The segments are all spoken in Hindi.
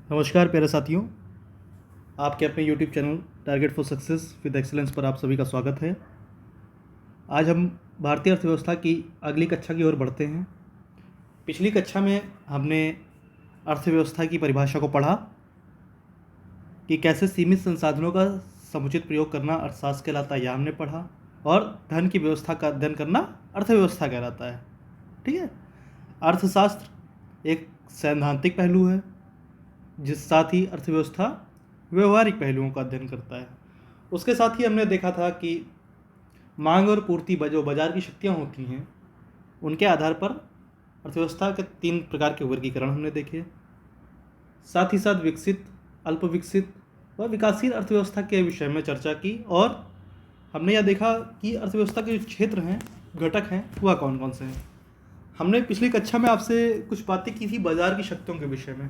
नमस्कार प्यारे साथियों, आपके अपने YouTube channel target for success with excellence पर आप सभी का स्वागत है। आज हम भारतीय अर्थव्यवस्था की अगली कक्षा की ओर बढ़ते हैं। पिछली कक्षा में हमने अर्थव्यवस्था की परिभाषा को पढ़ा कि कैसे सीमित संसाधनों का समुचित प्रयोग करना अर्थशास्त्र कहलाता है, यह हमने पढ़ा। और धन की व्यवस्था का अध्ययन करना अर्थव्यवस्था कहलाता है। ठीक है। अर्थशास्त्र एक सैद्धांतिक पहलू है, जिस साथ ही अर्थव्यवस्था व्यवहारिक पहलुओं का अध्ययन करता है। उसके साथ ही हमने देखा था कि मांग और पूर्ति जो बाजार की शक्तियाँ होती हैं, उनके आधार पर अर्थव्यवस्था के 3 प्रकार के वर्गीकरण हमने देखे। साथ ही साथ विकसित, अल्प विकसित व विकासशील अर्थव्यवस्था के विषय में चर्चा की। और हमने यह देखा कि अर्थव्यवस्था के जो क्षेत्र हैं, घटक हैं, वह कौन कौन से हैं। हमने पिछली कक्षा में आपसे कुछ बातें की थी बाजार की शक्तियों के विषय में।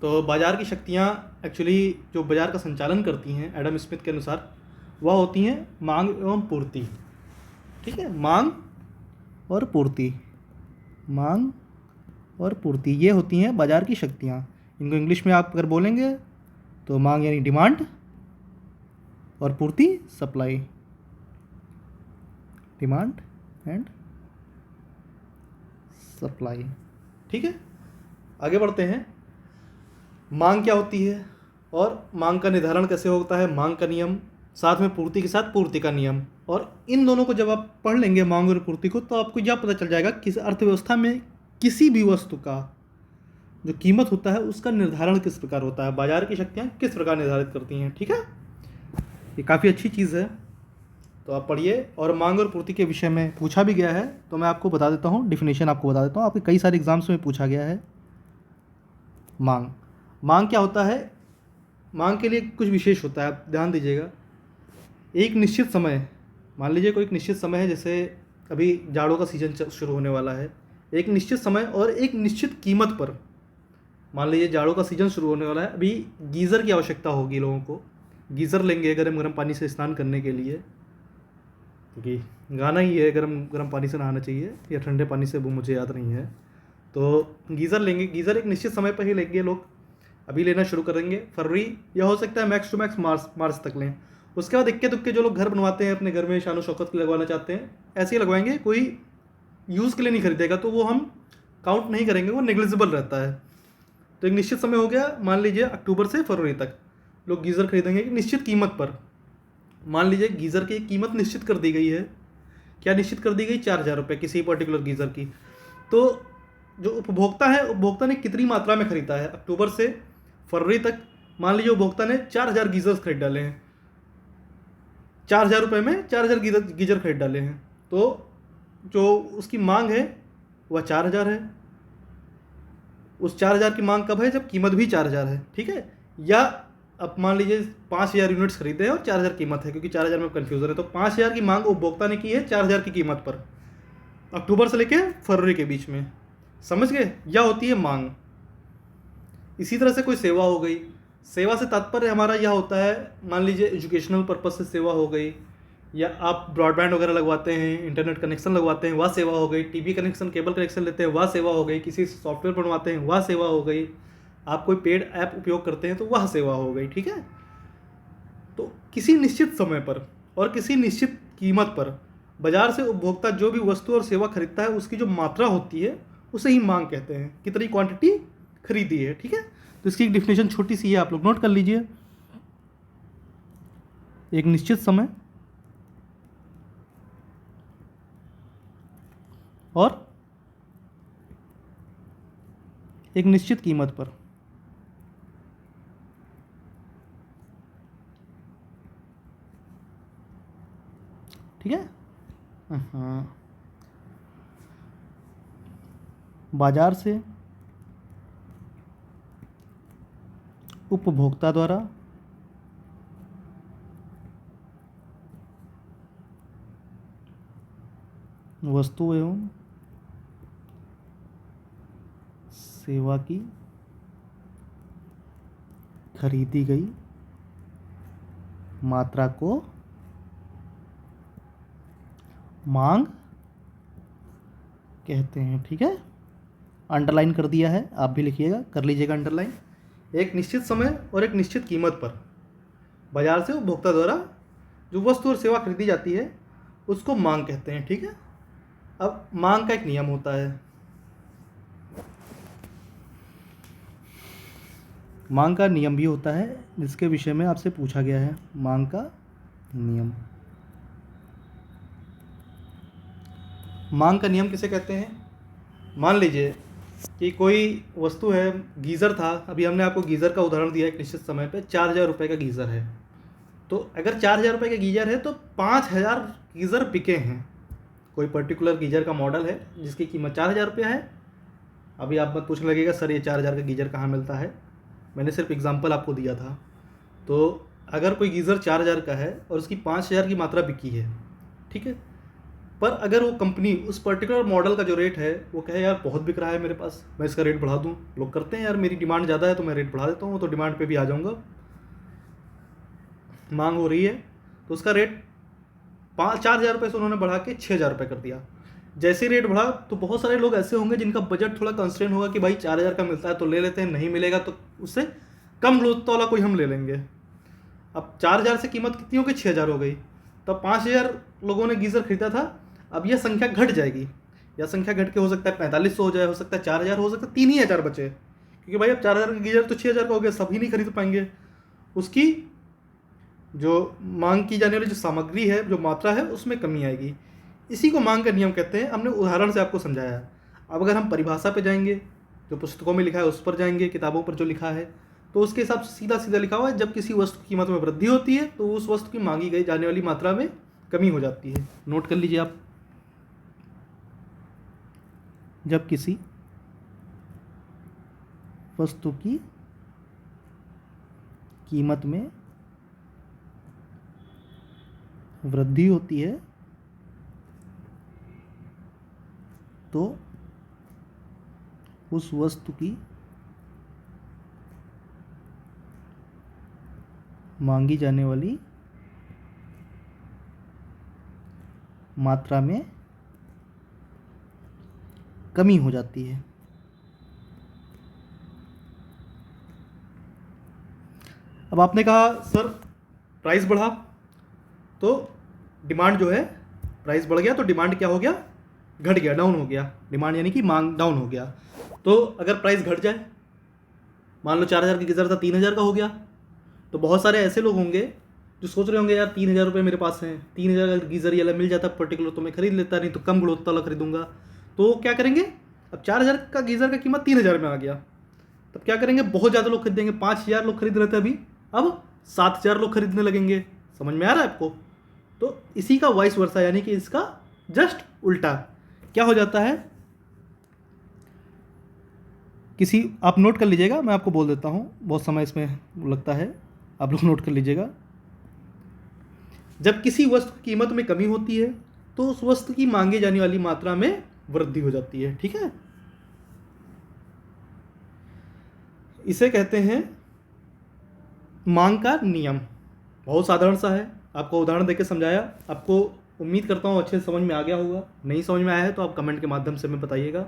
तो बाजार की शक्तियाँ एक्चुअली जो बाजार का संचालन करती हैं, एडम स्मिथ के अनुसार वह होती हैं मांग एवं पूर्ति। ठीक है, मांग और पूर्ति, मांग और पूर्ति ये होती हैं बाजार की शक्तियाँ। इनको इंग्लिश में आप अगर बोलेंगे तो मांग यानी डिमांड और पूर्ति सप्लाई, डिमांड एंड सप्लाई। ठीक है, आगे बढ़ते हैं। मांग क्या होती है और मांग का निर्धारण कैसे होता है, मांग का नियम, साथ में पूर्ति के साथ पूर्ति का नियम। और इन दोनों को जब आप पढ़ लेंगे, मांग और पूर्ति को, तो आपको यह पता चल जाएगा कि अर्थव्यवस्था में किसी भी वस्तु का जो कीमत होता है उसका निर्धारण किस प्रकार होता है, बाजार की शक्तियाँ किस प्रकार निर्धारित करती हैं। ठीक है, ये काफ़ी अच्छी चीज़ है, तो आप पढ़िए। और मांग और पूर्ति के विषय में पूछा भी गया है, तो मैं आपको बता देता हूँ, डिफिनेशन आपको बता देता हूँ। आपके कई सारे एग्जाम्स में पूछा गया है। मांग क्या होता है? मांग के लिए कुछ विशेष होता है, आप ध्यान दीजिएगा। एक निश्चित समय, मान लीजिए कोई एक निश्चित समय है, जैसे अभी जाड़ों का सीजन शुरू होने वाला है, एक निश्चित समय और एक निश्चित कीमत पर। मान लीजिए जाड़ों का सीजन शुरू होने वाला है, अभी गीज़र की आवश्यकता होगी लोगों को, गीज़र लेंगे गर्म गर्म पानी से स्नान करने के लिए, क्योंकि गाना ही है गर्म गर्म पानी से नहाना चाहिए या ठंडे पानी से, वो मुझे याद नहीं है। तो गीज़र लेंगे, गीज़र एक निश्चित समय पर ही लेंगे लोग, अभी लेना शुरू करेंगे फरवरी, या हो सकता है मैक्स टू मैक्स मार्च तक लें। उसके बाद इक्के दुक्के जो लोग घर बनवाते हैं अपने घर में, शानो शौकत के लगवाना चाहते हैं, ऐसे ही लगवाएंगे, कोई यूज़ के लिए नहीं खरीदेगा, तो वो हम काउंट नहीं करेंगे, वो नेग्लिजिबल रहता है। तो एक निश्चित समय हो गया, मान लीजिए अक्टूबर से फरवरी तक लोग गीज़र खरीदेंगे एक निश्चित कीमत पर। मान लीजिए गीज़र की कीमत निश्चित कर दी गई है, क्या निश्चित कर दी गई? 4,000 रुपये किसी पर्टिकुलर गीज़र की। तो जो उपभोक्ता है, उपभोक्ता ने कितनी मात्रा में खरीदा है अक्टूबर से फरवरी तक, मान लीजिए उपभोक्ता ने 4,000 गीज़र्स खरीद डाले हैं, 4,000 रुपये में 4,000 गीज़र खरीद डाले हैं, तो जो उसकी मांग है वह 4,000 है। उस 4,000 की मांग कब है? जब कीमत भी 4,000 है। ठीक है, या अब मान लीजिए 5,000 यूनिट्स खरीदे हैं और 4,000 कीमत है, क्योंकि 4,000 में कन्फ्यूज़न है, तो 5,000 की मांग उपभोक्ता ने की है 4,000 की कीमत पर, अक्टूबर से लेकर फरवरी के बीच में। समझ गए? यह होती है मांग। इसी तरह से कोई सेवा हो गई, सेवा से तात्पर्य हमारा यह होता है, मान लीजिए एजुकेशनल पर्पज से सेवा हो गई, या आप ब्रॉडबैंड वगैरह लगवाते हैं, इंटरनेट कनेक्शन लगवाते हैं, वह सेवा हो गई, टीवी कनेक्शन, केबल कनेक्शन लेते हैं, वह सेवा हो गई, किसी सॉफ्टवेयर बनवाते हैं, वह सेवा हो गई, आप कोई पेड ऐप उपयोग करते हैं तो वह सेवा हो गई। ठीक है, तो किसी निश्चित समय पर और किसी निश्चित कीमत पर बाजार से उपभोक्ता जो भी वस्तु और सेवा खरीदता है, उसकी जो मात्रा होती है उसे ही मांग कहते हैं, कितनी क्वांटिटी खरीदी है। ठीक है, तो इसकी एक डिफिनेशन छोटी सी है, आप लोग नोट कर लीजिए। एक निश्चित समय और एक निश्चित कीमत पर। ठीक है, बाजार से उपभोक्ता द्वारा वस्तु एवं सेवा की खरीदी गई मात्रा को मांग कहते हैं। ठीक है, अंडरलाइन कर दिया है, आप भी लिखिएगा, कर लीजिएगा अंडरलाइन। एक निश्चित समय और एक निश्चित कीमत पर बाजार से उपभोक्ता द्वारा जो वस्तु और सेवा खरीदी जाती है उसको मांग कहते हैं। ठीक है, अब मांग का एक नियम होता है। मांग का नियम भी होता है जिसके विषय में आपसे पूछा गया है, मांग का नियम। मांग का नियम किसे कहते हैं? मान लीजिए कि कोई वस्तु है, गीज़र था, अभी हमने आपको गीज़र का उदाहरण दिया एक निश्चित समय पे, 4,000 रुपये का गीज़र है। तो अगर 4,000 रुपये का गीज़र है तो 5,000 गीज़र बिके हैं। कोई पर्टिकुलर गीज़र का मॉडल है जिसकी कीमत 4,000 रुपया है। अभी आप मत पूछने लगेगा सर ये 4,000 का गीज़र कहाँ मिलता है, मैंने सिर्फ एग्जांपल आपको दिया था। तो अगर कोई गीज़र 4,000 का है और उसकी 5,000 की मात्रा बिकी है, ठीक है, पर अगर वो कंपनी उस पर्टिकुलर मॉडल का जो रेट है वो कहे यार बहुत बिक रहा है मेरे पास, मैं इसका रेट बढ़ा दूँ, लोग करते हैं यार मेरी डिमांड ज़्यादा है तो मैं रेट बढ़ा देता हूँ, तो डिमांड पे भी आ जाऊँगा, मांग हो रही है, तो उसका रेट 4,000 रुपये से उन्होंने बढ़ा के 6,000 रुपये कर दिया। जैसे रेट बढ़ा तो बहुत सारे लोग ऐसे होंगे जिनका बजट थोड़ा कंस्ट्रेन होगा कि भाई 4,000 का मिलता है तो ले लेते हैं, नहीं मिलेगा तो उससे कम गुणवत्ता वाला कोई हम ले लेंगे। अब 4,000 से कीमत कितनी हो गई? 6,000 हो गई। तो 5,000 लोगों ने गीज़र खरीदा था, अब यह संख्या घट जाएगी, या संख्या घट के हो सकता है 4,500 हो जाए, हो सकता है 4,000, हो सकता है 3,000 बचे, क्योंकि भाई अब 4,000 का गीज़र तो 6,000 का हो गया, सभी नहीं खरीद पाएंगे। उसकी जो मांग की जाने वाली जो सामग्री है, जो मात्रा है, उसमें कमी आएगी। इसी को मांग का नियम कहते हैं। हमने उदाहरण से आपको समझाया। अब अगर हम परिभाषा पे जाएंगे, जो पुस्तकों में लिखा है उस पर जाएंगे, किताबों पर जो लिखा है, तो उसके हिसाब से सीधा सीधा लिखा हुआ है जब किसी वस्तु की कीमत में वृद्धि होती है तो उस वस्तु की मांगी गई जाने वाली मात्रा में कमी हो जाती है। नोट कर लीजिए आप, जब किसी वस्तु की कीमत में वृद्धि होती है तो उस वस्तु की मांगी जाने वाली मात्रा में कमी हो जाती है। अब आपने कहा सर प्राइस बढ़ा तो डिमांड जो है, प्राइस बढ़ गया तो डिमांड क्या हो गया? घट गया, डाउन हो गया। डिमांड यानी कि मांग डाउन हो गया। तो अगर प्राइस घट जाए, मान लो 4,000 का गीज़र था 3,000 का हो गया, तो बहुत सारे ऐसे लोग होंगे जो सोच रहे होंगे यार 3,000 रुपये मेरे पास हैं, 3,000 का गीज़र ये वाला मिल जाता पर्टिकुलर तो मैं खरीद लेता, नहीं तो कम गुणवत्ता वाला खरीदूंगा। तो क्या करेंगे? अब 4,000 का गीज़र का कीमत 3,000 में आ गया, तब क्या करेंगे? बहुत ज़्यादा लोग खरीदेंगे। 5,000 लोग खरीद रहे थे अभी, अब 7,000 लोग खरीदने लगेंगे। समझ में आ रहा है आपको? तो इसी का वाइस वर्सा, यानी कि इसका जस्ट उल्टा क्या हो जाता है? किसी, आप नोट कर लीजिएगा, मैं आपको बोल देता हूँ, बहुत समय इसमें लगता है, आप लोग नोट कर लीजिएगा। जब किसी वस्तु की कीमत में कमी होती है तो उस वस्तु की मांगी जाने वाली मात्रा में वृद्धि हो जाती है। ठीक है, इसे कहते हैं मांग का नियम। बहुत साधारण सा है, आपको उदाहरण देकर समझाया। आपको उम्मीद करता हूँ अच्छे से समझ में आ गया होगा। नहीं समझ में आया है तो आप कमेंट के माध्यम से हमें बताइएगा,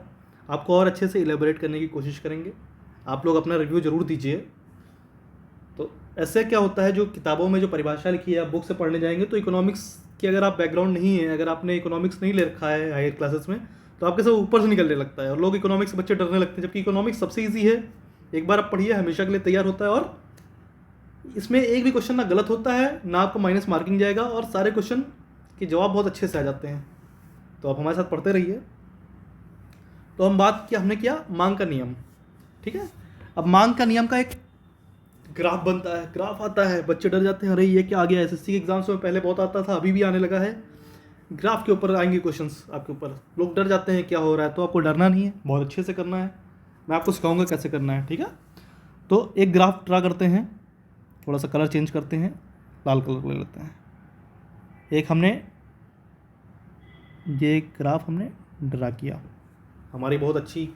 आपको और अच्छे से इलेबोरेट करने की कोशिश करेंगे। आप लोग अपना रिव्यू ज़रूर दीजिए। तो ऐसे क्या होता है, जो किताबों में जो परिभाषा लिखी है आप बुक से पढ़ने जाएंगे तो इकोनॉमिक्स की अगर आप बैकग्राउंड नहीं है, अगर आपने इकोनॉमिक्स नहीं ले रखा है हायर क्लासेस में, तो आपके सब ऊपर से निकलने लगता है और लोग इकोनॉमिक्स से बच्चे डरने लगते हैं, जबकि इकोनॉमिक्स सबसे ईजी है। एक बार आप पढ़िए, हमेशा के लिए तैयार होता है, और इसमें एक भी क्वेश्चन ना गलत होता है ना आपको माइनस मार्किंग जाएगा, और सारे क्वेश्चन के जवाब बहुत अच्छे से आ जाते हैं। तो आप हमारे साथ पढ़ते रहिए। तो हम बात किया, हमने किया मांग का नियम। ठीक है, अब मांग का नियम का एक ग्राफ बनता है, ग्राफ आता है, बच्चे डर जाते हैं, अरे ये क्या आ गया। एसएससी के एग्जाम्स में पहले बहुत आता था, अभी भी आने लगा है। ग्राफ के ऊपर आएंगे क्वेश्चंस आपके ऊपर, लोग डर जाते हैं क्या हो रहा है। तो आपको डरना नहीं है, बहुत अच्छे से करना है। मैं आपको सिखाऊंगा कैसे करना है। ठीक है, तो एक ग्राफ ड्रा करते हैं, थोड़ा सा कलर चेंज करते हैं, लाल कलर ले लेते हैं। एक हमने ये ग्राफ हमने ड्रा किया, हमारी बहुत अच्छी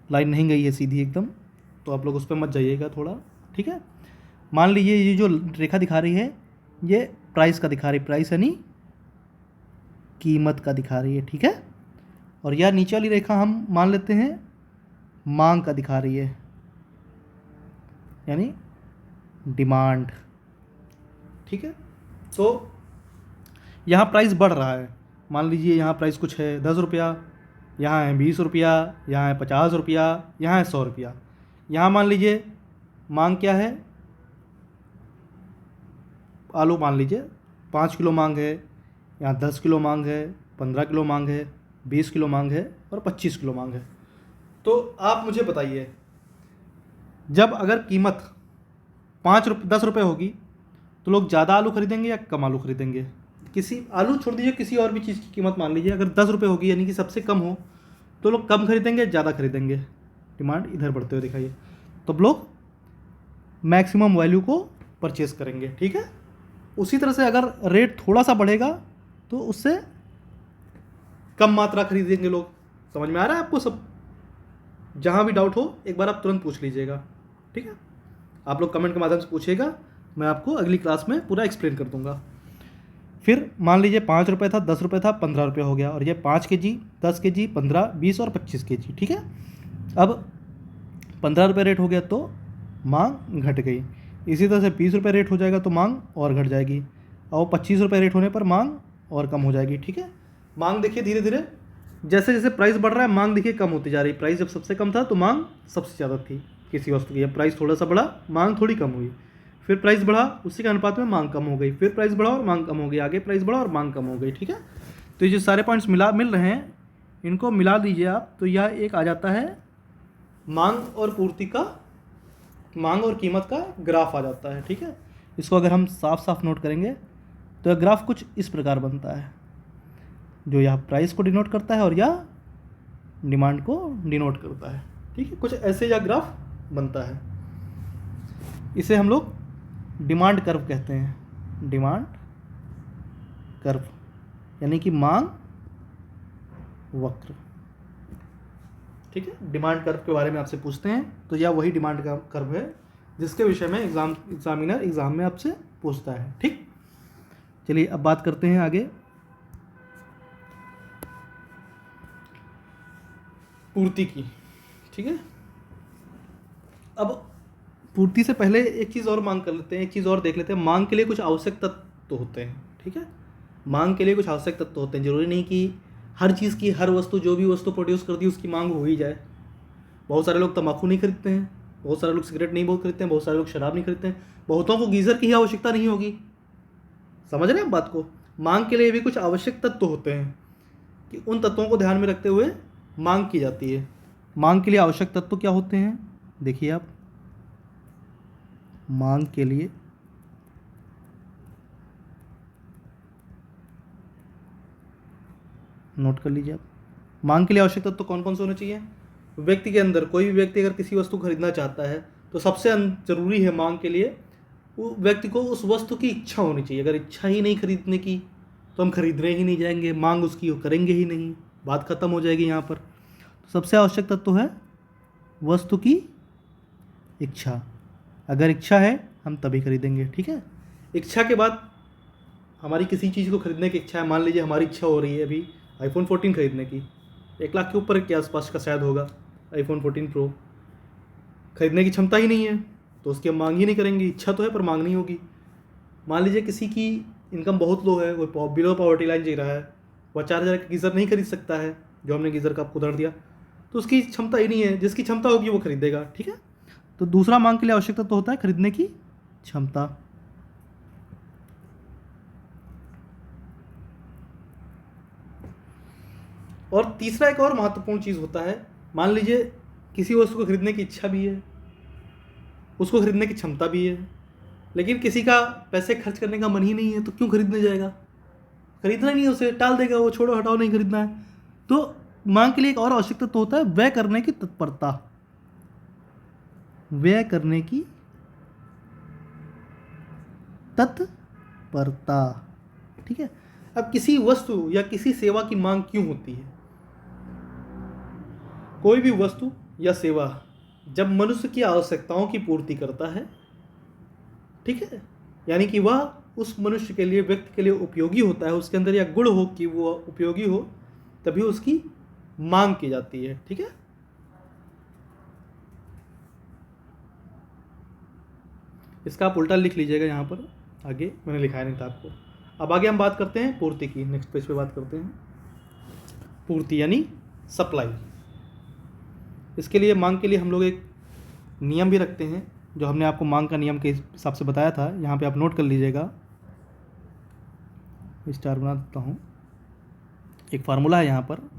लाइन नहीं गई है सीधी एकदम, तो आप लोग उस पर मत जाइएगा थोड़ा। ठीक है, मान लीजिए ये जो रेखा दिखा रही है ये प्राइस का दिखा रही है, प्राइस यानी कीमत का दिखा रही है। ठीक है, और यह नीचे वाली रेखा हम मान लेते हैं मांग का दिखा रही है, यानी डिमांड। ठीक है, तो यहाँ प्राइस बढ़ रहा है। मान लीजिए यहाँ प्राइस कुछ है 10 रुपया, यहाँ है 20 रुपया, यहाँ है 50 रुपया, यहाँ है 100 रुपया। यहाँ मान लीजिए मांग क्या है, आलू मान लीजिए 5 किलो मांग है, यहाँ 10 किलो मांग है, 15 किलो मांग है, 20 किलो मांग है और 25 किलो मांग है। तो आप मुझे बताइए, जब अगर कीमत 10 रुपये होगी तो लोग ज़्यादा आलू खरीदेंगे या कम आलू खरीदेंगे? किसी आलू छोड़ दीजिए, किसी और भी चीज़ की कीमत मान लीजिए अगर 10 रुपये होगी, यानी कि सबसे कम हो, तो लोग कम खरीदेंगे ज़्यादा खरीदेंगे? डिमांड इधर बढ़ते हुए दिखाइए, तब लोग मैक्सिमम वैल्यू को परचेस करेंगे। ठीक है, उसी तरह से अगर रेट थोड़ा सा बढ़ेगा तो उससे कम मात्रा खरीदेंगे लोग। समझ में आ रहा है आपको सब? जहाँ भी डाउट हो एक बार आप तुरंत पूछ लीजिएगा। ठीक है, आप लोग कमेंट के माध्यम से पूछिएगा, मैं आपको अगली क्लास में पूरा एक्सप्लेन कर दूंगा। फिर मान लीजिए 5 रुपये था, 10 रुपये था, 15 रुपये हो गया, और ये 5 kg, 10 kg, 15, 20 और 25 kg। ठीक है, अब 15 रुपये रेट हो गया तो मांग घट गई। इसी तरह से 20 रुपये रेट हो जाएगा तो मांग और घट जाएगी, और 25 रुपये रेट होने पर मांग और कम हो जाएगी। ठीक है, मांग देखिए धीरे धीरे जैसे जैसे प्राइस बढ़ रहा है मांग देखिए कम होती जा रही है। प्राइस जब सबसे कम था तो मांग सबसे ज़्यादा थी किसी वस्तु की। जब प्राइस थोड़ा सा बढ़ा मांग थोड़ी कम हुई, फिर प्राइस बढ़ा उसी के अनुपात में मांग कम हो गई, फिर प्राइस बढ़ा और मांग कम हो गई, आगे प्राइस बढ़ा और मांग कम हो गई। ठीक है, तो ये जो सारे पॉइंट्स मिल रहे हैं इनको मिला दीजिए आप, तो यह एक आ जाता है मांग और पूर्ति का, मांग और कीमत का ग्राफ आ जाता है। ठीक है, इसको अगर हम साफ साफ नोट करेंगे तो यह ग्राफ कुछ इस प्रकार बनता है, जो यह प्राइस को डिनोट करता है और यह डिमांड को डिनोट करता है। ठीक है, कुछ ऐसे यह ग्राफ बनता है। इसे हम लोग डिमांड कर्व कहते हैं, डिमांड कर्व, यानी कि मांग वक्र। ठीक है, डिमांड कर्व के बारे में आपसे पूछते हैं तो यह वही डिमांड का कर्व है जिसके विषय में एग्जामिनर एग्जाम में आपसे पूछता है। ठीक, चलिए अब बात करते हैं आगे पूर्ति की। ठीक है, अब पूर्ति से पहले एक चीज़ और मांग कर लेते हैं, एक चीज़ और देख लेते हैं। मांग के लिए कुछ आवश्यक तत्व होते हैं। ठीक है, मांग के लिए कुछ आवश्यक तत्व होते हैं। जरूरी नहीं कि हर चीज़ की, हर वस्तु, जो भी वस्तु प्रोड्यूस करती है उसकी मांग हो ही जाए। बहुत सारे लोग तंबाकू नहीं खरीदते हैं, बहुत सारे लोग सिगरेट नहीं बहुत खरीदते हैं, बहुत सारे लोग शराब नहीं खरीदते हैं, बहुतों को गीज़र की ही आवश्यकता नहीं होगी। समझ रहे हैं आप बात को? मांग के लिए भी कुछ आवश्यक तत्व होते हैं कि उन तत्वों को ध्यान में रखते हुए मांग की जाती है। मांग के लिए आवश्यक तत्व क्या होते हैं देखिए आप, मांग के लिए नोट कर लीजिए आप, मांग के लिए आवश्यक तत्व कौन कौन से होने चाहिए? व्यक्ति के अंदर, कोई भी व्यक्ति अगर किसी वस्तु खरीदना चाहता है तो सबसे जरूरी है मांग के लिए वो व्यक्ति को उस वस्तु की इच्छा होनी चाहिए। अगर इच्छा ही नहीं खरीदने की तो हम खरीदने ही नहीं जाएंगे, मांग उसकी करेंगे ही नहीं, बात खत्म हो जाएगी यहाँ पर। तो सबसे आवश्यक तत्व है वस्तु की इच्छा। अगर इच्छा है हम तभी खरीदेंगे। ठीक है, इच्छा के बाद हमारी किसी चीज़ को खरीदने की इच्छा है। मान लीजिए हमारी इच्छा हो रही है अभी iPhone 14 खरीदने की, 1 लाख के ऊपर के आसपास का शायद होगा iPhone 14 Pro। खरीदने की क्षमता ही नहीं है तो उसकी हम मांग ही नहीं करेंगे। इच्छा तो है पर मांग नहीं होगी। मान लीजिए किसी की इनकम बहुत लो है, वो बिलो पॉवर्टी लाइन जी रहा है, वह 4,000 का गीज़र नहीं खरीद सकता है, जो हमने गीज़र का आपको उदाहरण दिया, तो उसकी क्षमता ही नहीं है। जिसकी क्षमता होगी वो खरीदेगा। ठीक है, तो दूसरा मांग के लिए आवश्यकता तो होता है खरीदने की क्षमता। और तीसरा एक और महत्वपूर्ण चीज़ होता है, मान लीजिए किसी वस्तु को खरीदने की इच्छा भी है, उसको खरीदने की क्षमता भी है, लेकिन किसी का पैसे खर्च करने का मन ही नहीं है, तो क्यों खरीदने जाएगा? खरीदना नहीं है, उसे टाल देगा, वो छोड़ो हटाओ नहीं खरीदना है। तो मांग के लिए एक और आवश्यकता तो होता है व्यय करने की तत्परता, व्यय करने की तत्परता। ठीक है, अब किसी वस्तु या किसी सेवा की मांग क्यों होती है? कोई भी वस्तु या सेवा जब मनुष्य की आवश्यकताओं की पूर्ति करता है, ठीक है, यानी कि वह उस मनुष्य के लिए, व्यक्ति के लिए उपयोगी होता है, उसके अंदर यह गुण हो कि वो उपयोगी हो, तभी उसकी मांग की जाती है। ठीक है, इसका आप उल्टा लिख लीजिएगा यहाँ पर, आगे मैंने लिखाया नहीं था आपको। अब आगे हम बात करते हैं पूर्ति की, नेक्स्ट पेज पे बात करते हैं पूर्ति यानी सप्लाई। इसके लिए मांग के लिए हम लोग एक नियम भी रखते हैं, जो हमने आपको मांग का नियम के हिसाब से बताया था। यहाँ पे आप नोट कर लीजिएगा, स्टार बना देता हूँ। एक फार्मूला है यहाँ पर,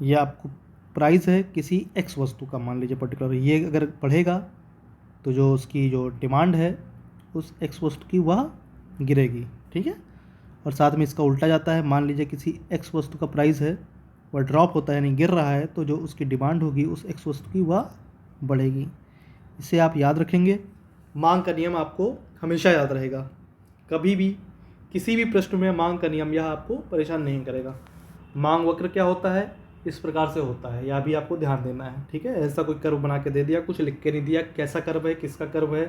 यह आपको प्राइस है किसी एक्स वस्तु का, मान लीजिए पर्टिकुलर, ये अगर बढ़ेगा तो जो उसकी जो डिमांड है उस एक्स वस्तु की वह गिरेगी। ठीक है, और साथ में इसका उल्टा जाता है, मान लीजिए किसी एक्स वस्तु का प्राइस है वह ड्रॉप होता है यानी गिर रहा है, तो जो उसकी डिमांड होगी उस एक्स वस्तु की वह बढ़ेगी। इसे आप याद रखेंगे, मांग का नियम आपको हमेशा याद रहेगा, कभी भी किसी भी प्रश्न में मांग का नियम यह आपको परेशान नहीं करेगा। मांग वक्र क्या होता है, इस प्रकार से होता है, यह भी आपको ध्यान देना है। ठीक है, ऐसा कोई कर्व बना के दे दिया, कुछ लिख के नहीं दिया, कैसा कर्व है, किसका कर्व है,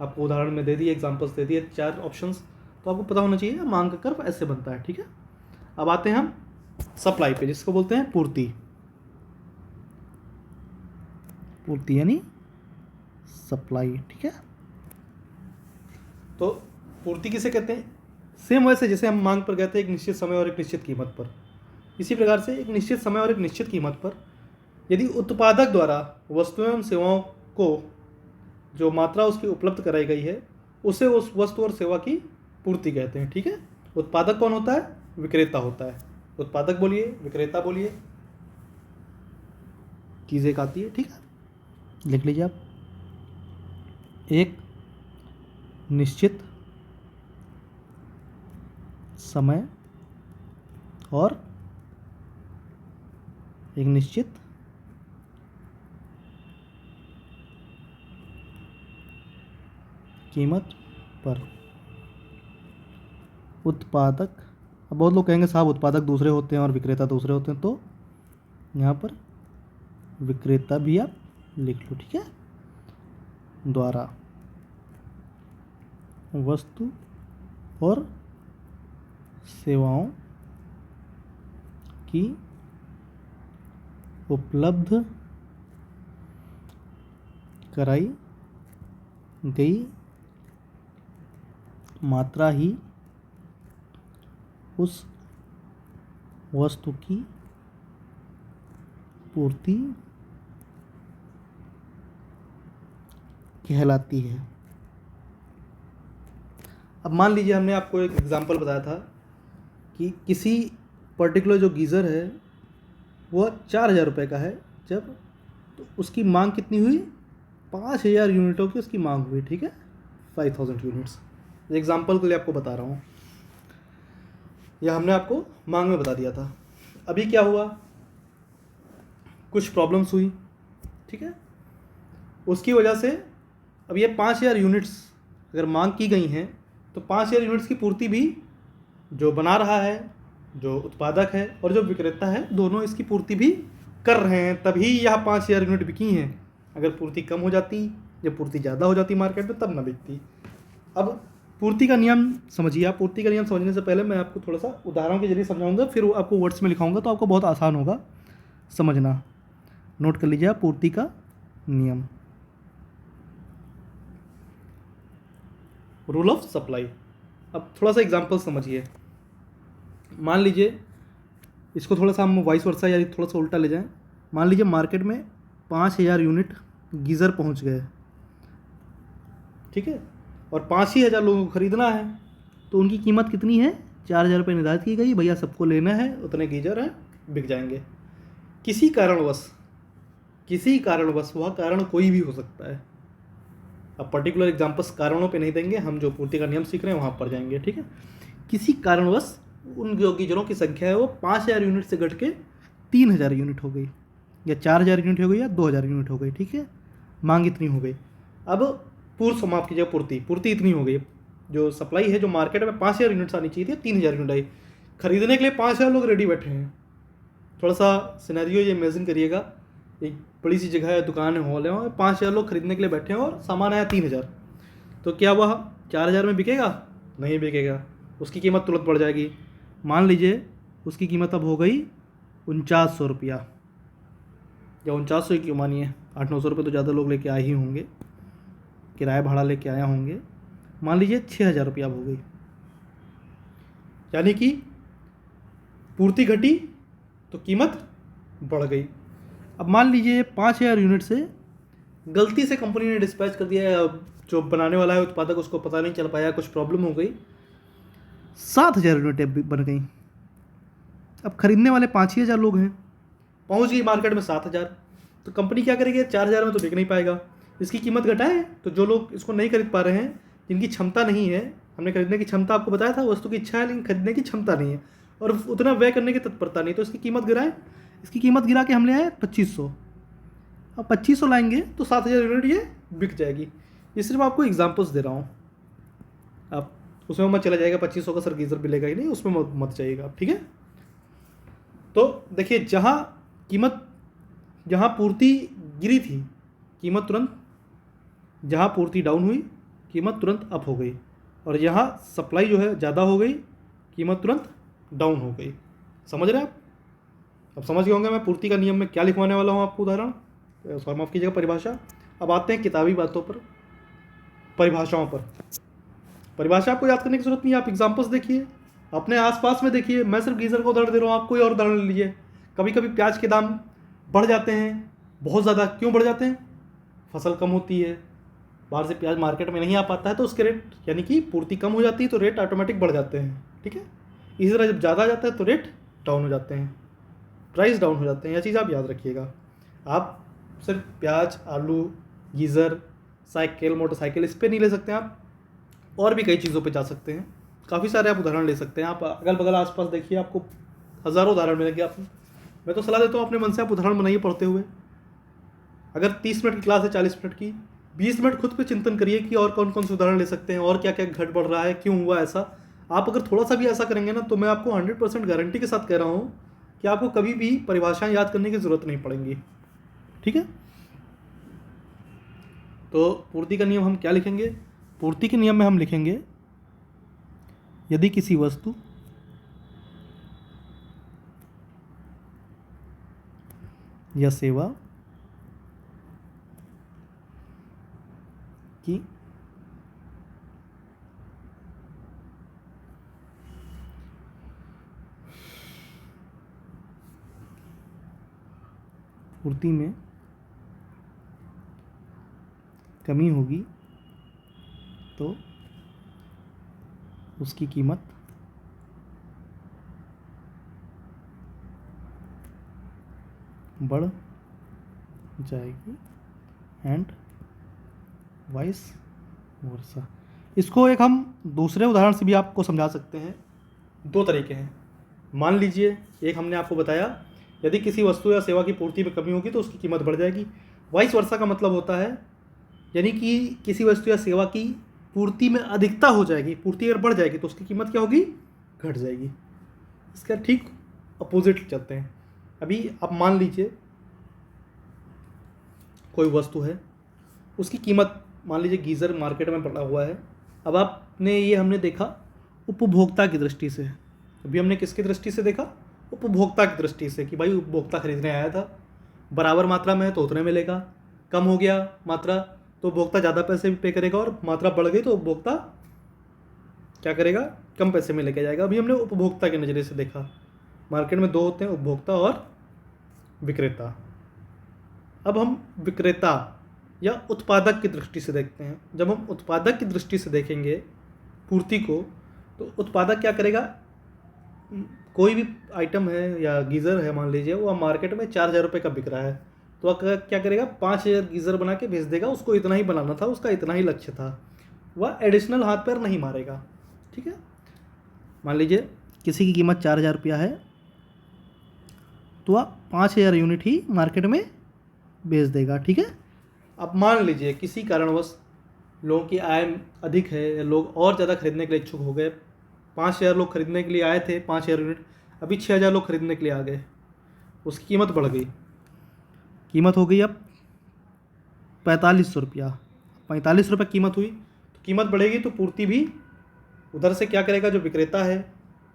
आपको उदाहरण में दे दिए, एग्जांपल्स दे दिए, 4 ऑप्शंस, तो आपको पता होना चाहिए मांग का कर्व ऐसे बनता है। ठीक है, अब आते हैं हम सप्लाई पे, जिसको बोलते हैं पूर्ति। पूर्ति यानी सप्लाई। ठीक है, तो पूर्ति किसे कहते हैं, सेम वैसे जैसे हम मांग पर गए थे एक निश्चित समय और एक निश्चित कीमत पर, इसी प्रकार से एक निश्चित समय और एक निश्चित कीमत पर यदि उत्पादक द्वारा वस्तुओं एवं सेवाओं को जो मात्रा उसकी उपलब्ध कराई गई है उसे उस वस्तु और सेवा की पूर्ति कहते हैं। ठीक है, उत्पादक कौन होता है, विक्रेता होता है। उत्पादक बोलिए, विक्रेता बोलिए, चीज़ एक आती है। ठीक है, लिख लीजिए आप, एक निश्चित समय और एक निश्चित कीमत पर उत्पादक। अब बहुत लोग कहेंगे साहब उत्पादक दूसरे होते हैं और विक्रेता दूसरे होते हैं, तो यहाँ पर विक्रेता भी आप लिख लो। ठीक है, द्वारा वस्तु और सेवाओं की उपलब्ध कराई गई मात्रा ही उस वस्तु की पूर्ति कहलाती है। अब मान लीजिए हमने आपको एक एग्जांपल बताया था कि किसी पर्टिकुलर जो गीज़र है वह 4,000 रुपये का है, जब तो उसकी मांग कितनी हुई, 5,000 यूनिटों की उसकी मांग हुई। ठीक है, 5,000 यूनिट्स, एग्जांपल के लिए आपको बता रहा हूँ, यह हमने आपको मांग में बता दिया था। अभी क्या हुआ, कुछ प्रॉब्लम्स हुई। ठीक है, उसकी वजह से अब ये 5,000 यूनिट्स अगर मांग की गई हैं तो 5,000 यूनिट्स की पूर्ति भी जो बना रहा है, जो उत्पादक है और जो विक्रेता है, दोनों इसकी पूर्ति भी कर रहे हैं, तभी यह 5,000 यूनिट बिकी हैं। अगर पूर्ति कम हो जाती या पूर्ति ज़्यादा हो जाती मार्केट में, तब ना बिकती। अब पूर्ति का नियम समझिए आप। पूर्ति का नियम समझने से पहले मैं आपको थोड़ा सा उदाहरण के जरिए समझाऊंगा, फिर आपको वर्ड्स में लिखाऊंगा, तो आपको बहुत आसान होगा समझना। नोट कर लीजिए आप पूर्ति का नियम, रूल ऑफ सप्लाई। अब थोड़ा सा एग्जांपल समझिए, मान लीजिए इसको थोड़ा सा हम वाइस वर्सा या थोड़ा सा उल्टा ले जाएं। मान लीजिए मार्केट में 5,000 यूनिट गीज़र पहुंच गए। ठीक है, और 5,000 लोगों को ख़रीदना है, तो उनकी कीमत कितनी है, 4,000 रुपये निर्धारित की गई। भैया सबको लेना है, उतने गीज़र हैं, बिक जाएंगे। किसी कारणवश वह कारण कोई भी हो सकता है। अब पर्टिकुलर एग्जांपल्स कारणों पे नहीं देंगे, हम जो पूर्ति का नियम सीख रहे हैं वहाँ पर जाएंगे। ठीक है, किसी कारणवश उन जो गीजरों की संख्या है वो 5,000 यूनिट से घट के 3,000 यूनिट हो गई, या 4,000 यूनिट हो गई, या 2,000 यूनिट हो गई। ठीक है, मांग इतनी हो गई। अब पूर्व समाप्त कीजिए, पूर्ति इतनी हो गई, जो सप्लाई है, जो मार्केट में 5,000 यूनिट्स आनी चाहिए थी, 3,000 यूनिट आई। खरीदने के लिए 5,000 लोग रेडी बैठे हैं। थोड़ा सा सिनेरियो ये इमेजिन करिएगा, एक बड़ी सी जगह है, दुकान है, हॉल है, और 5,000 लोग खरीदने के लिए बैठे हैं और सामान आया 3,000, तो क्या वह 4,000 में बिकेगा? नहीं बिकेगा, उसकी कीमत तुरंत बढ़ जाएगी। मान लीजिए उसकी कीमत अब हो गई ₹4900 या 4900 ही क्यों मानिए, 800-900 रुपये तो ज़्यादा लोग लेके आए ही होंगे, किराया भाड़ा लेके आया होंगे। मान लीजिए ₹6000 अब हो गई, यानी कि पूर्ति घटी तो कीमत बढ़ गई। अब मान लीजिए 5000 यूनिट से गलती से कंपनी ने डिस्पैच कर दिया, या जो बनाने वाला है उत्पादक उसको पता नहीं चल पाया, कुछ प्रॉब्लम हो गई, 7000 यूनिटें बन गई। अब खरीदने वाले 5000 लोग हैं, पहुंच गई मार्केट में 7000, तो कंपनी क्या करेगी, 4000 में तो बिक नहीं पाएगा, इसकी कीमत घटाए। तो जो लोग इसको नहीं खरीद पा रहे हैं, जिनकी क्षमता नहीं है, हमने खरीदने की क्षमता आपको बताया था, वस्तु की इच्छा है लेकिन खरीदने की क्षमता नहीं है और उतना व्यय करने की तत्परता नहीं, तो इसकी कीमत गिराए। इसकी कीमत गिरा के हम ले आए 2500। अब 2500 लाएंगे तो 7000 यूनिट ये बिक जाएगी। ये सिर्फ आपको एग्जांपल्स दे रहा हूँ, आप उसमें मत चला जाएगा 2500 का सर गीज़र मिलेगा ही नहीं, उसमें मत जाइएगा आप, ठीक है। तो देखिए, जहाँ पूर्ति गिरी थी, कीमत तुरंत, जहाँ पूर्ति डाउन हुई कीमत तुरंत अप हो गई, और यहाँ सप्लाई जो है ज़्यादा हो गई, कीमत तुरंत डाउन हो गई। समझ रहे हैं आप? अब समझ गए होंगे मैं पूर्ति का नियम में क्या लिखवाने वाला हूँ आपको, उदाहरण, माफ़ कीजिएगा, परिभाषा। अब आते हैं किताबी बातों पर, परिभाषाओं पर। परिभाषा आपको याद करने की जरूरत नहीं है, आप एग्जाम्पल्स देखिए, अपने आसपास में देखिए। मैं सिर्फ गीज़र का उदाहरण दे रहा हूँ, आप कोई और उदाहरण ले लीजिए। कभी कभी प्याज के दाम बढ़ जाते हैं बहुत ज़्यादा, क्यों बढ़ जाते हैं? फसल कम होती है, बाहर से प्याज मार्केट में नहीं आ पाता है, तो उसके रेट, यानी कि पूर्ति कम हो जाती है तो रेट ऑटोमेटिक बढ़ जाते हैं, ठीक है। इसी तरह जब ज़्यादा आ जाता है तो रेट डाउन हो जाते हैं, प्राइस डाउन हो जाते हैं। यह चीज़ आप याद रखिएगा। आप सिर्फ प्याज, आलू, गीज़र, साइकिल, मोटरसाइकिल, इस पर नहीं ले सकते आप, और भी कई चीज़ों पे जा सकते हैं। काफ़ी सारे आप उदाहरण ले सकते हैं। आप अगल बगल आसपास देखिए, आपको हज़ारों उदाहरण मिलेंगे। आप, मैं तो सलाह देता हूँ अपने मन से आप उदाहरण बनाइए पढ़ते हुए। अगर 30 मिनट की क्लास है, 40 मिनट की, 20 मिनट खुद पे चिंतन करिए कि और कौन कौन से उदाहरण ले सकते हैं, और क्या क्या घट बढ़ रहा है, क्यों हुआ ऐसा। आप अगर थोड़ा सा भी ऐसा करेंगे ना, तो मैं आपको 100% गारंटी के साथ कह रहा हूँ कि आपको कभी भी परिभाषाएं याद करने की ज़रूरत नहीं पड़ेंगी, ठीक है। तो पूर्ति का नियम हम क्या लिखेंगे? पूर्ति के नियम में हम लिखेंगे, यदि किसी वस्तु या सेवा की पूर्ति में कमी होगी तो उसकी कीमत बढ़ जाएगी, एंड वाइस वर्सा। इसको एक हम दूसरे उदाहरण से भी आपको समझा सकते हैं। दो तरीके हैं। मान लीजिए, एक हमने आपको बताया, यदि किसी वस्तु या सेवा की पूर्ति में कमी होगी तो उसकी कीमत बढ़ जाएगी। वाइस वर्सा का मतलब होता है, यानी कि किसी वस्तु या सेवा की पूर्ति में अधिकता हो जाएगी, पूर्ति अगर बढ़ जाएगी तो उसकी कीमत क्या होगी? घट जाएगी। इसका ठीक अपोजिट चलते हैं। अभी आप मान लीजिए कोई वस्तु है, उसकी कीमत, मान लीजिए गीज़र मार्केट में पड़ा हुआ है। अब आपने ये, हमने देखा उपभोक्ता की दृष्टि से। अभी हमने किसकी दृष्टि से देखा? उपभोक्ता की दृष्टि से, कि भाई उपभोक्ता खरीदने आया था, बराबर मात्रा में है तो उतने मिलेगा, कम हो गया मात्रा तो उपभोक्ता ज़्यादा पैसे पे करेगा, और मात्रा बढ़ गई तो उपभोक्ता क्या करेगा? कम पैसे में लेके जाएगा। अभी हमने उपभोक्ता के नज़रिए से देखा। मार्केट में दो होते हैं, उपभोक्ता और विक्रेता। अब हम विक्रेता या उत्पादक की दृष्टि से देखते हैं। जब हम उत्पादक की दृष्टि से देखेंगे पूर्ति को, तो उत्पादक क्या करेगा? कोई भी आइटम है या गीज़र है, मान लीजिए वो मार्केट में 4000 रुपये का बिक रहा है, तो वह क्या करेगा? 5000 गीज़र बना के भेज देगा। उसको इतना ही बनाना था, उसका इतना ही लक्ष्य था, वह एडिशनल हाथ पैर नहीं मारेगा, ठीक है। मान लीजिए किसी की कीमत 4000 रुपया है, तो वह 5000 यूनिट ही मार्केट में बेच देगा, ठीक है। अब मान लीजिए किसी कारणवश लोगों की आय अधिक है, लोग और ज़्यादा खरीदने के लिए इच्छुक हो गए। 5000 लोग खरीदने के लिए आए थे, 5000 यूनिट, अभी 6000 लोग खरीदने के लिए आ गए, उसकी कीमत बढ़ गई। कीमत हो गई अब 4500 रुपया। 45 रुपये कीमत हुई, तो कीमत बढ़ेगी तो पूर्ति भी उधर से क्या करेगा? जो विक्रेता है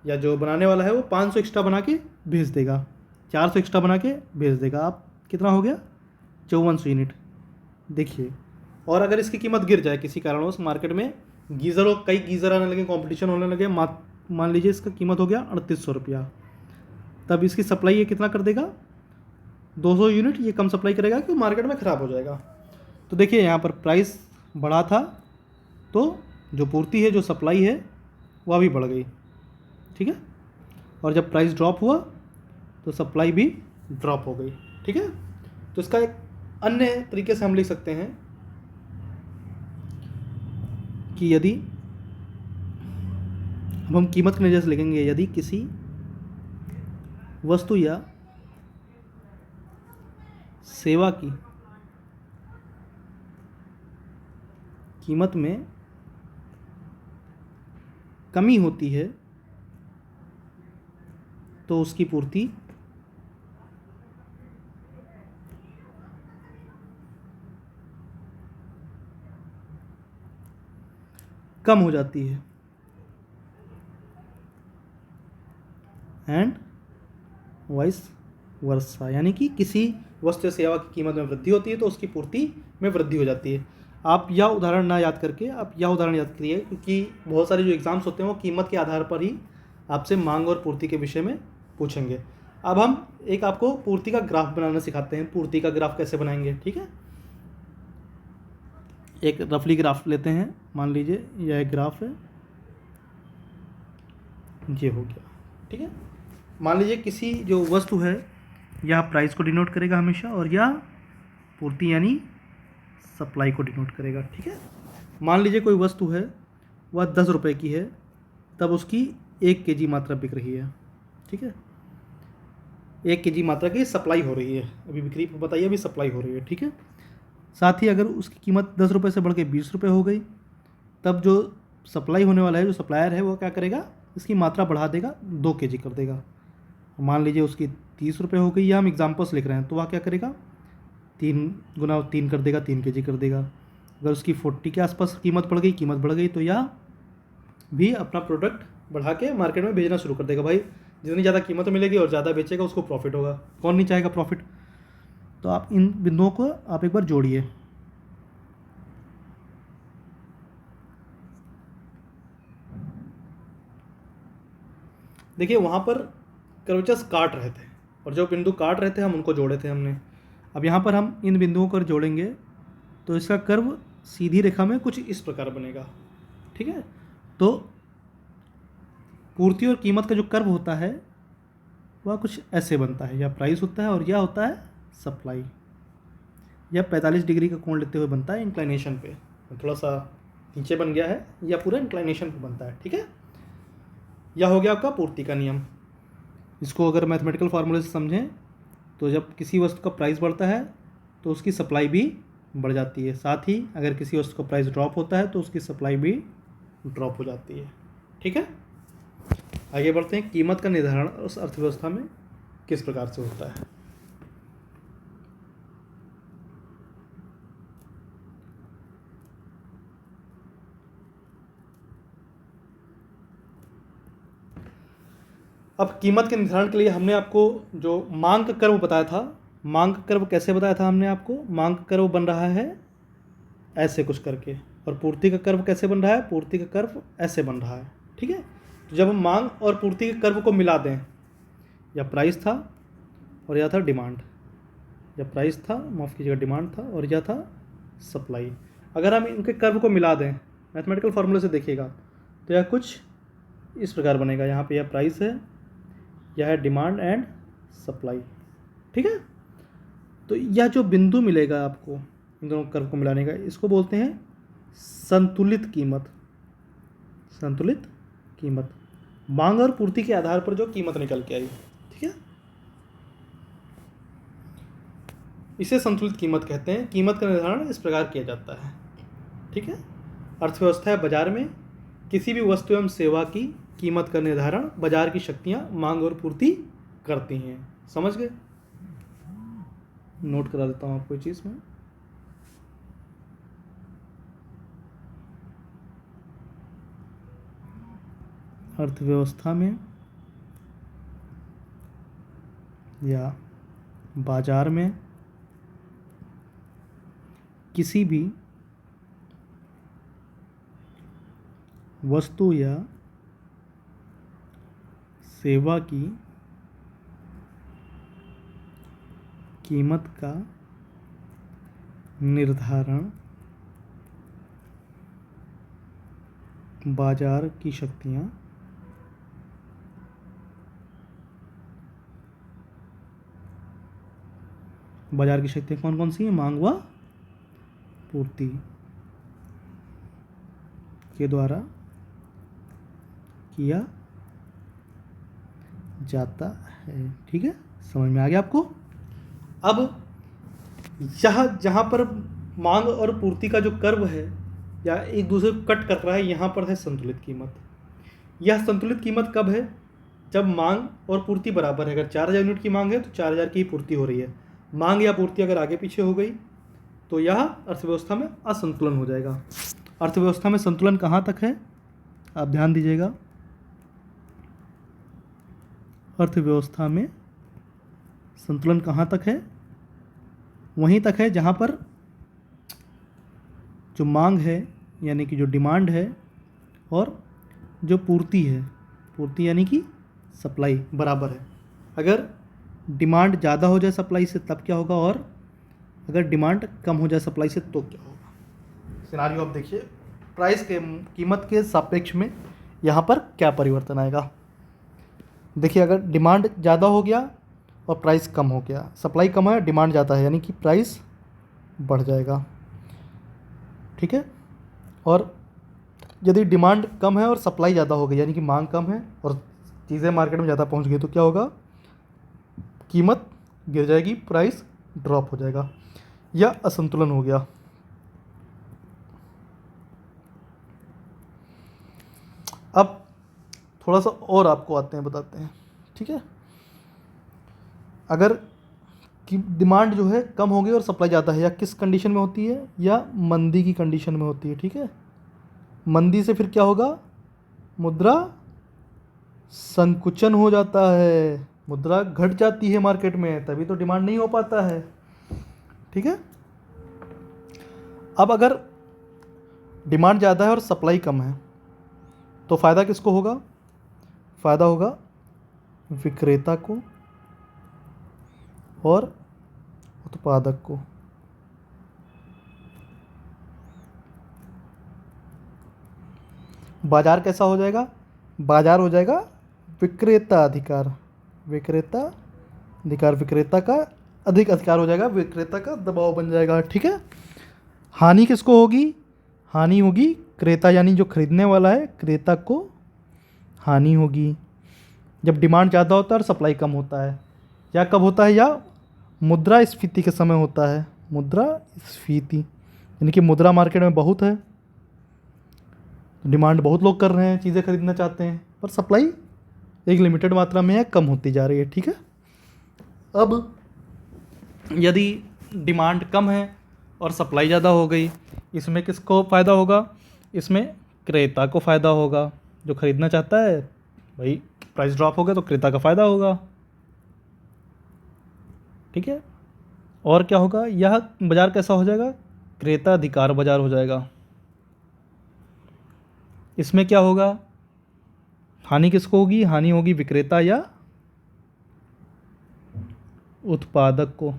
या जो बनाने वाला है, वो 500 एक्स्ट्रा बना के भेज देगा, 400 एक्स्ट्रा बना के भेज देगा। आप कितना हो गया, 5400 यूनिट। देखिए, और अगर इसकी कीमत गिर जाए किसी कारणवश मार्केट में, गीज़र और कई गीज़र आने लगे, कंपटीशन होने लगे, मान लीजिए इसका कीमत हो गया 3800 रुपया, तब इसकी सप्लाई ये कितना कर देगा, 200 यूनिट ये कम सप्लाई करेगा कि मार्केट में ख़राब हो जाएगा। तो देखिए यहाँ पर प्राइस बढ़ा था तो जो पूर्ति है, जो सप्लाई है, वह भी बढ़ गई, ठीक है। और जब प्राइस ड्रॉप हुआ तो सप्लाई भी ड्रॉप हो गई, ठीक है। तो इसका एक अन्य तरीके से हम लिख सकते हैं कि यदि अब हम कीमत के नज़र से लिखेंगे, यदि किसी वस्तु या सेवा की कीमत में कमी होती है तो उसकी पूर्ति कम हो जाती है, एंड वाइस वर्सा, यानी कि किसी वस्तु या सेवा की कीमत में वृद्धि होती है तो उसकी पूर्ति में वृद्धि हो जाती है। आप यह उदाहरण ना याद करके आप यह उदाहरण याद करिए, क्योंकि बहुत सारे जो एग्ज़ाम्स होते हैं वो कीमत के आधार पर ही आपसे मांग और पूर्ति के विषय में पूछेंगे। अब हम एक आपको पूर्ति का ग्राफ बनाना सिखाते हैं। पूर्ति का ग्राफ कैसे बनाएंगे, ठीक है। एक रफली ग्राफ लेते हैं, मान लीजिए यह एक ग्राफ है, ये हो गया, ठीक है। मान लीजिए किसी जो वस्तु है, यह प्राइस को डिनोट करेगा हमेशा, और यह पूर्ति यानी सप्लाई को डिनोट करेगा, ठीक है। मान लीजिए कोई वस्तु है, वह 10 रुपये की है, तब उसकी 1 kg मात्रा बिक रही है, ठीक है। 1 kg मात्रा की सप्लाई हो रही है, अभी बिक्री बताइए, अभी सप्लाई हो रही है, ठीक है। साथ ही अगर उसकी कीमत 10 रुपये से बढ़ के 20 रुपये हो गई, तब जो सप्लाई होने वाला है, जो सप्लायर है, वो क्या करेगा, इसकी मात्रा बढ़ा देगा, 2 kg कर देगा। मान लीजिए उसकी 30 रुपये हो गई, या हम एग्जाम्पल्स लिख रहे हैं, तो वह क्या करेगा, 3 गुना 3 कर देगा, 3 kg कर देगा। अगर उसकी 40 के आसपास कीमत बढ़ गई तो यह भी अपना प्रोडक्ट बढ़ा के मार्केट में बेचना शुरू कर देगा। भाई जितनी ज़्यादा कीमत मिलेगी और ज़्यादा बेचेगा उसको प्रॉफिट होगा, कौन नहीं चाहेगा प्रॉफिट। तो आप इन बिंदुओं को आप एक बार जोड़िए। देखिए वहाँ पर कर्वेचर्स काट रहे थे, और जो बिंदु काट रहे थे हम उनको जोड़े थे हमने। अब यहाँ पर हम इन बिंदुओं को जोड़ेंगे तो इसका कर्व सीधी रेखा में कुछ इस प्रकार बनेगा, ठीक है। तो पूर्ति और कीमत का जो कर्व होता है वह कुछ ऐसे बनता है, यह प्राइस होता है और यह होता है सप्लाई। यह 45 डिग्री का कोण लेते हुए बनता है इंक्लाइनेशन पे, थोड़ा सा नीचे बन गया है, यह पूरा इंक्लाइनेशन पे बनता है, ठीक है। यह हो गया आपका पूर्ति का नियम। इसको अगर मैथमेटिकल फार्मूले से समझें तो जब किसी वस्तु का प्राइस बढ़ता है तो उसकी सप्लाई भी बढ़ जाती है, साथ ही अगर किसी वस्तु का प्राइस ड्रॉप होता है तो उसकी सप्लाई भी ड्रॉप हो जाती है, ठीक है। आगे बढ़ते हैं, कीमत का निर्धारण उस अर्थव्यवस्था में किस प्रकार से होता है। अब कीमत के निर्धारण के लिए हमने आपको जो मांग का कर्व बताया था, मांग का कर्व कैसे बताया था हमने आपको, मांग का कर्व बन रहा है ऐसे कुछ करके, और पूर्ति का कर्व कैसे बन रहा है, पूर्ति का कर्व ऐसे बन रहा है, ठीक है। तो जब हम मांग और पूर्ति के कर्व को मिला दें, यह प्राइस था और यह था डिमांड, यह प्राइस था, माफ़ कीजिएगा, डिमांड था, और यह था सप्लाई। अगर हम इनके कर्व को मिला दें मैथमेटिकल फार्मूले से देखिएगा तो यह कुछ इस प्रकार बनेगा। यहाँ पे यह प्राइस है, यह है डिमांड एंड सप्लाई, ठीक है। तो यह जो बिंदु मिलेगा आपको इन दोनों कर्व को मिलाने का, इसको बोलते हैं संतुलित कीमत। संतुलित कीमत, मांग और पूर्ति के आधार पर जो कीमत निकल के आई, ठीक है, इसे संतुलित कीमत कहते हैं। कीमत का निर्धारण इस प्रकार किया जाता है, ठीक है। अर्थव्यवस्था है बाजार में किसी भी वस्तु एवं सेवा की कीमत का निर्धारण बाजार की शक्तियां मांग और पूर्ति करती हैं। समझ गए, नोट करा देता हूं आपको चीज़ में। अर्थव्यवस्था में या बाजार में किसी भी वस्तु या सेवा की कीमत का निर्धारण बाजार की शक्तियाँ कौन कौन सी हैं? मांग व पूर्ति के द्वारा किया जाता है। ठीक है, समझ में आ गया आपको? अब यह जहाँ पर मांग और पूर्ति का जो कर्व है या एक दूसरे को कट कर रहा है, यहाँ पर है संतुलित कीमत। यह संतुलित कीमत कब है? जब मांग और पूर्ति बराबर है। अगर 4000 यूनिट की मांग है तो 4000 की ही पूर्ति हो रही है। मांग या पूर्ति अगर आगे पीछे हो गई तो यह अर्थव्यवस्था में असंतुलन हो जाएगा। अर्थव्यवस्था में संतुलन कहाँ तक है? आप ध्यान दीजिएगा, अर्थव्यवस्था में संतुलन कहाँ तक है? वहीं तक है जहाँ पर जो मांग है यानी कि जो डिमांड है और जो पूर्ति है, पूर्ति यानी कि सप्लाई, बराबर है। अगर डिमांड ज़्यादा हो जाए सप्लाई से तब क्या होगा, और अगर डिमांड कम हो जाए सप्लाई से तो क्या होगा? सिनारियो आप देखिए, प्राइस के कीमत के सापेक्ष में यहाँ पर क्या परिवर्तन आएगा। देखिए, अगर डिमांड ज़्यादा हो गया और प्राइस कम हो गया, सप्लाई कम है डिमांड ज़्यादा है, यानी कि प्राइस बढ़ जाएगा। ठीक है, और यदि डिमांड कम है और सप्लाई ज़्यादा हो गई यानी कि मांग कम है और चीज़ें मार्केट में ज़्यादा पहुंच गई तो क्या होगा? कीमत गिर जाएगी, प्राइस ड्रॉप हो जाएगा, या असंतुलन हो गया। अब थोड़ा सा और आपको बताते हैं। ठीक है, अगर कि डिमांड जो है कम हो गई और सप्लाई ज़्यादा है, या किस कंडीशन में होती है? या मंदी की कंडीशन में होती है। ठीक है, मंदी से फिर क्या होगा? मुद्रा संकुचन हो जाता है, मुद्रा घट जाती है मार्केट में, तभी तो डिमांड नहीं हो पाता है। ठीक है, अब अगर डिमांड ज़्यादा है और सप्लाई कम है तो फ़ायदा किसको होगा? फ़ायदा होगा विक्रेता को और उत्पादक को। बाजार कैसा हो जाएगा? बाजार हो जाएगा विक्रेता अधिकार, विक्रेता अधिकार, विक्रेता का अधिक अधिकार हो जाएगा, विक्रेता का दबाव बन जाएगा। ठीक है, हानि किसको होगी? हानि होगी क्रेता, यानी जो खरीदने वाला है क्रेता को हानि होगी जब डिमांड ज़्यादा होता है और सप्लाई कम होता है। या कब होता है? या मुद्रास्फीति के समय होता है। मुद्रास्फीति यानी कि मुद्रा मार्केट में बहुत है, डिमांड बहुत लोग कर रहे हैं, चीज़ें खरीदना चाहते हैं, पर सप्लाई एक लिमिटेड मात्रा में है, कम होती जा रही है। ठीक है, अब यदि डिमांड कम है और सप्लाई ज़्यादा हो गई, इसमें किसको फ़ायदा होगा? इसमें क्रेता को फ़ायदा होगा, जो खरीदना चाहता है। भाई प्राइस ड्रॉप हो गया तो क्रेता का फ़ायदा होगा। ठीक है, और क्या होगा? यह बाजार कैसा हो जाएगा? क्रेता अधिकार बाजार हो जाएगा। इसमें क्या होगा? हानि किसको होगी? हानि होगी विक्रेता या उत्पादक को।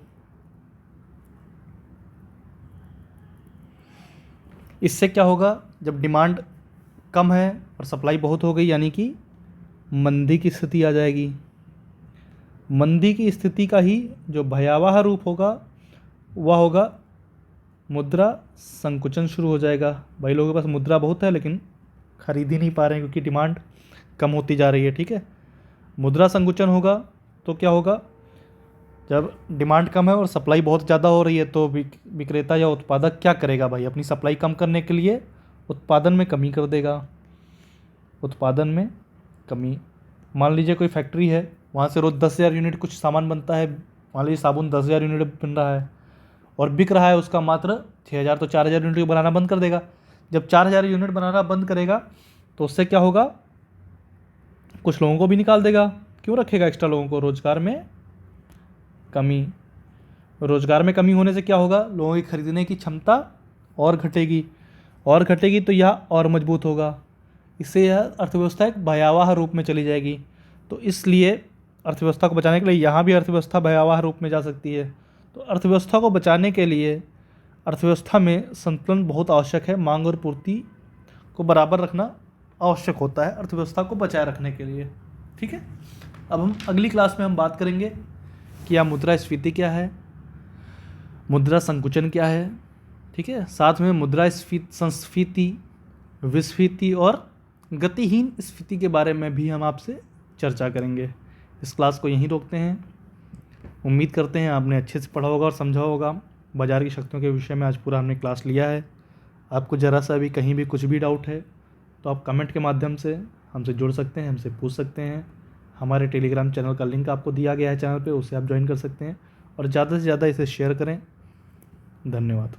इससे क्या होगा? जब डिमांड कम है और सप्लाई बहुत हो गई यानी कि मंदी की स्थिति आ जाएगी। मंदी की स्थिति का ही जो भयावह रूप होगा वह होगा मुद्रा संकुचन शुरू हो जाएगा। भाई लोगों के पास मुद्रा बहुत है लेकिन खरीद ही नहीं पा रहे हैं क्योंकि डिमांड कम होती जा रही है। ठीक है, मुद्रा संकुचन होगा तो क्या होगा? जब डिमांड कम है और सप्लाई बहुत ज़्यादा हो रही है तो विक्रेता या उत्पादक क्या करेगा? भाई अपनी सप्लाई कम करने के लिए उत्पादन में कमी कर देगा। उत्पादन में कमी, मान लीजिए कोई फैक्ट्री है, वहाँ से रोज़ 10,000 यूनिट कुछ सामान बनता है, मान लीजिए साबुन 10,000 यूनिट बन रहा है और बिक रहा है उसका मात्र 6,000, तो 4,000 यूनिट बनाना बंद कर देगा। जब 4,000 यूनिट बनाना बंद करेगा तो उससे क्या होगा? कुछ लोगों को भी निकाल देगा। क्यों रखेगा एक्स्ट्रा लोगों को? रोजगार में कमी। रोज़गार में कमी होने से क्या होगा, लोगों की खरीदने की क्षमता और घटेगी तो यह और मजबूत होगा। इससे यह अर्थव्यवस्था एक भयावह रूप में चली जाएगी। तो इसलिए अर्थव्यवस्था को बचाने के लिए यहाँ भी अर्थव्यवस्था भयावह रूप में जा सकती है। तो अर्थव्यवस्था को बचाने के लिए अर्थव्यवस्था में संतुलन बहुत आवश्यक है। मांग और पूर्ति को बराबर रखना आवश्यक होता है अर्थव्यवस्था को बचाए रखने के लिए। ठीक है, अब हम अगली क्लास में हम बात करेंगे कि यह मुद्रास्फीति क्या है, मुद्रा संकुचन क्या है। ठीक है, साथ में मुद्रास्फीति, संस्फीति, विस्फीति और गतिहीन स्फीति के बारे में भी हम आपसे चर्चा करेंगे। इस क्लास को यहीं रोकते हैं। उम्मीद करते हैं आपने अच्छे से पढ़ा होगा और समझा होगा। बाजार की शक्तियों के विषय में आज पूरा हमने क्लास लिया है। आपको ज़रा सा भी कहीं भी कुछ भी डाउट है तो आप कमेंट के माध्यम से हमसे जुड़ सकते हैं, हमसे पूछ सकते हैं। हमारे टेलीग्राम चैनल का लिंक आपको दिया गया है चैनल पे, उसे आप ज्वाइन कर सकते हैं और ज़्यादा से ज़्यादा इसे शेयर करें। धन्यवाद।